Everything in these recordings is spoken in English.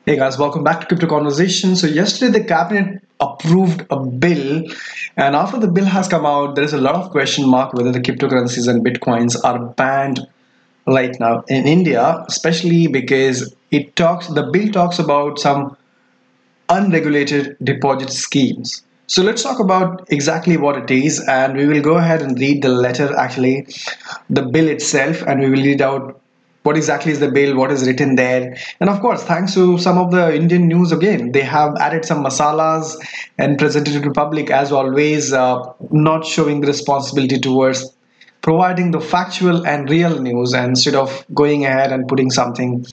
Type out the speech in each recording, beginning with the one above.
Hey guys, welcome back to Crypto Conversation. So yesterday the cabinet approved a bill, and after the bill has come out, there is a lot of question mark whether the cryptocurrencies and bitcoins are banned right now in India, especially because the bill talks about some unregulated deposit schemes. So let's talk about exactly what it is, and we will go ahead and read the letter, actually, the bill itself, and we will read out what exactly is the bill, what is written there. And of course, thanks to some of the Indian news again, they have added some masalas and presented it to the public as always, not showing the responsibility towards providing the factual and real news instead of going ahead and putting something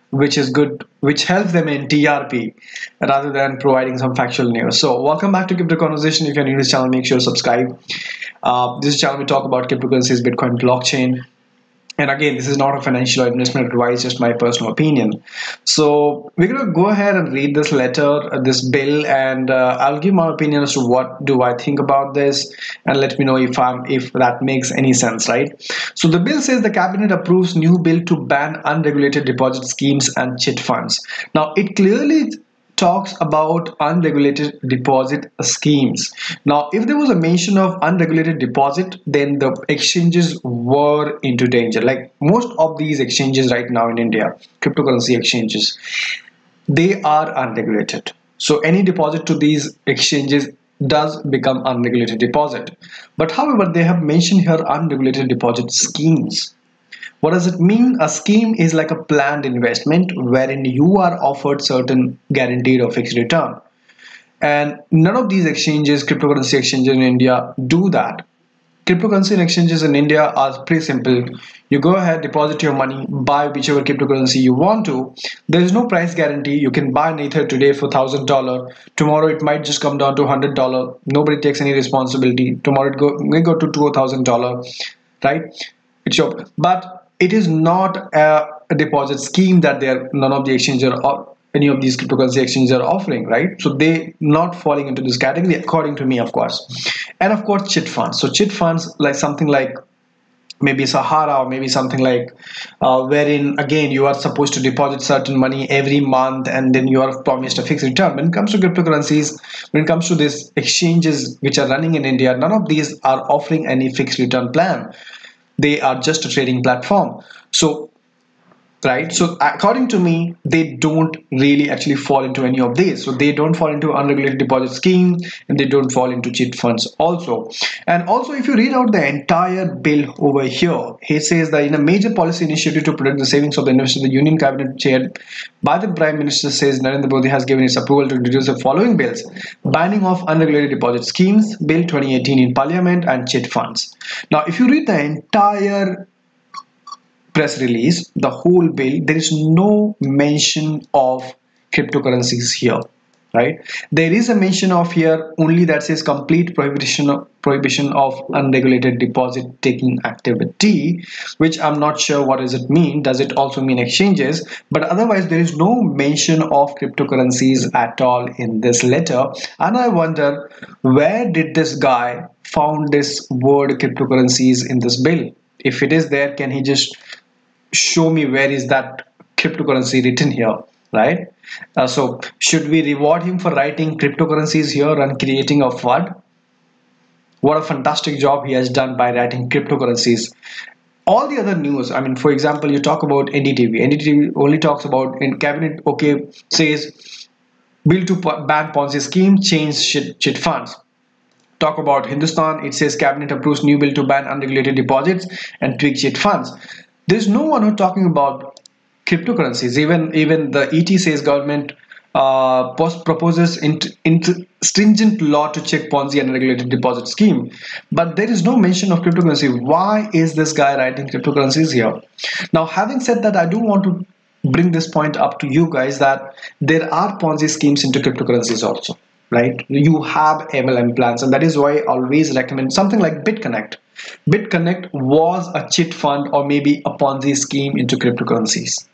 which is good, which helps them in TRP rather than providing some factual news. So, welcome back to Crypto Conversation. If you're new to this channel, make sure to subscribe. This channel we talk about cryptocurrencies, Bitcoin, blockchain. And again, this is not a financial or investment advice, just my personal opinion. So we're going to go ahead and read this letter, this bill, and I'll give my opinion as to what do I think about this, and let me know if that makes any sense, right? So the bill says the cabinet approves new bill to ban unregulated deposit schemes and chit funds. Now it clearly talks about unregulated deposit schemes. Now, if there was a mention of unregulated deposit, then the exchanges were into danger. Like most of these exchanges right now in India, cryptocurrency exchanges, they are unregulated. So any deposit to these exchanges does become unregulated deposit. But however, they have mentioned here unregulated deposit schemes. What does it mean? A scheme is like a planned investment wherein you are offered certain guaranteed or fixed return. And none of these exchanges, cryptocurrency exchanges in India, do that. Cryptocurrency exchanges in India are pretty simple. You go ahead, deposit your money, buy whichever cryptocurrency you want to. There is no price guarantee. You can buy an Ether today for $1,000. Tomorrow it might just come down to $100. Nobody takes any responsibility. Tomorrow it may go to $2,000, right? But it is not a deposit scheme that none of the exchanges or any of these cryptocurrency exchanges are offering, right? So they not falling into this category according to me, of course. And of course, chit funds. So chit funds, like something like maybe Sahara, or maybe something like wherein again you are supposed to deposit certain money every month and then you are promised a fixed return. When it comes to cryptocurrencies, when it comes to these exchanges which are running in India, none of these are offering any fixed return plan. They are just a trading platform. So right, so according to me, they don't really actually fall into any of these. So they don't fall into unregulated deposit scheme, and they don't fall into cheat funds also. And also, if you read out the entire bill over here, he says that in a major policy initiative to protect the savings of the investor, the union cabinet chaired by the prime minister says Narendra Modi has given its approval to introduce the following bills: banning of unregulated deposit schemes, bill 2018 in parliament, and chit funds. Now if you read the entire press release, the whole bill, there is no mention of cryptocurrencies here, right? There is a mention of here only that says complete prohibition of unregulated deposit taking activity, which I'm not sure what does it mean. Does it also mean exchanges? But otherwise there is no mention of cryptocurrencies at all in this letter, and I wonder where did this guy found this word cryptocurrencies in this bill. If it is there, can he just show me where is that cryptocurrency written here, right? So should we reward him for writing cryptocurrencies here and creating a FUD? What a fantastic job he has done by writing cryptocurrencies. All the other news, I mean, for example, you talk about NDTV only talks about in cabinet, okay, says bill to ban Ponzi scheme, change chit funds. Talk about Hindustan, it says cabinet approves new bill to ban unregulated deposits and tweak chit funds. There's no one who talking about cryptocurrencies. Even the ET says government proposes stringent law to check Ponzi and unregulated deposit scheme, but there is no mention of cryptocurrency. Why is this guy writing cryptocurrencies here? Now, having said that, I do want to bring this point up to you guys that there are Ponzi schemes into cryptocurrencies also, right? You have MLM plans, and that is why I always recommend something like BitConnect. BitConnect was a chit fund or maybe a Ponzi scheme into cryptocurrencies.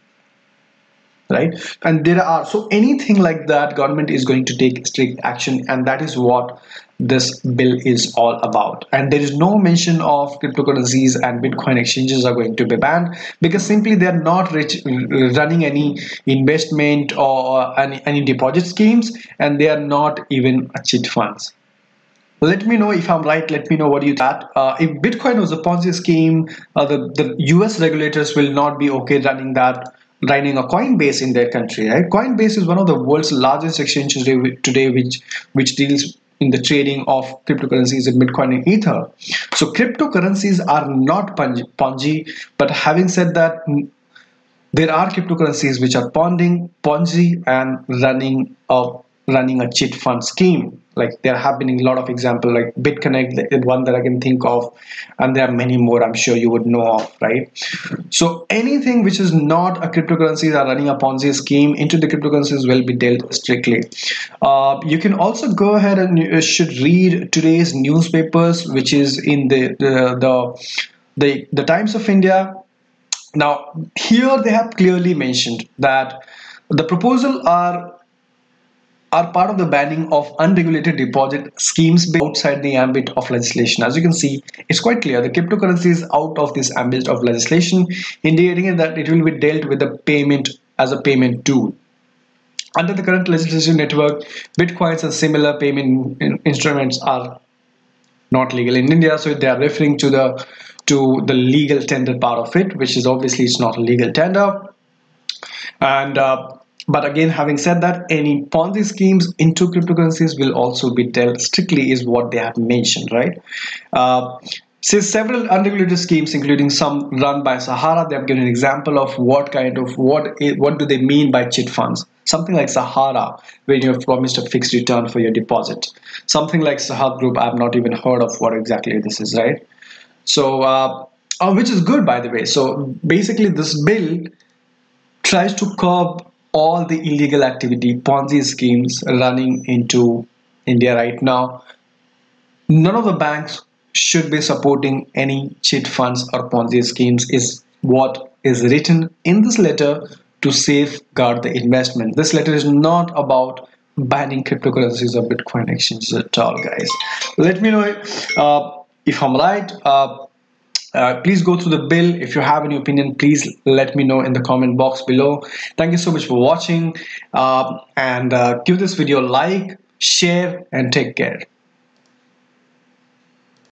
right? And there are, so anything like that, government is going to take strict action, and that is what this bill is all about. And there is no mention of cryptocurrencies and Bitcoin exchanges are going to be banned, because simply they are not running any investment or any deposit schemes, and they are not even a cheat funds. Let me know if I'm right. Let me know what you think. If Bitcoin was a Ponzi scheme, the US regulators will not be okay running a Coinbase in their country, right? Coinbase is one of the world's largest exchanges today, which deals in the trading of cryptocurrencies in Bitcoin and Ether. So cryptocurrencies are not Ponzi, but having said that, there are cryptocurrencies which are Ponzi and running a cheat fund scheme. Like there have been a lot of examples, like BitConnect, the one that I can think of, and there are many more. I'm sure you would know of, right? So anything which is not a cryptocurrency are running a Ponzi scheme into the cryptocurrencies will be dealt strictly. You can also go ahead and you should read today's newspapers, which is in the Times of India. Now, here they have clearly mentioned that the proposal are part of the banning of unregulated deposit schemes outside the ambit of legislation. As you can see, it's quite clear the cryptocurrency is out of this ambit of legislation, indicating that it will be dealt with the payment as a payment tool. Under the current legislation network, bitcoins and similar payment instruments are not legal in India, so they are referring to the legal tender part of it, which is obviously it's not a legal tender. And but again, having said that, any Ponzi schemes into cryptocurrencies will also be dealt strictly, is what they have mentioned, right? Says several unregulated schemes, including some run by Sahara. They have given an example of what do they mean by chit funds. Something like Sahara, where you have promised a fixed return for your deposit. Something like Sahab Group, I've not even heard of what exactly this is, right? So, which is good, by the way. So basically, this bill tries to curb all the illegal activity, Ponzi schemes running into India right now. None of the banks should be supporting any cheat funds or Ponzi schemes, is what is written in this letter to safeguard the investment. This letter is not about banning cryptocurrencies or Bitcoin exchanges at all, guys. Let me know if I'm right. Please go through the bill. If you have any opinion, please let me know in the comment box below. Thank you so much for watching, and give this video a like, share, and take care.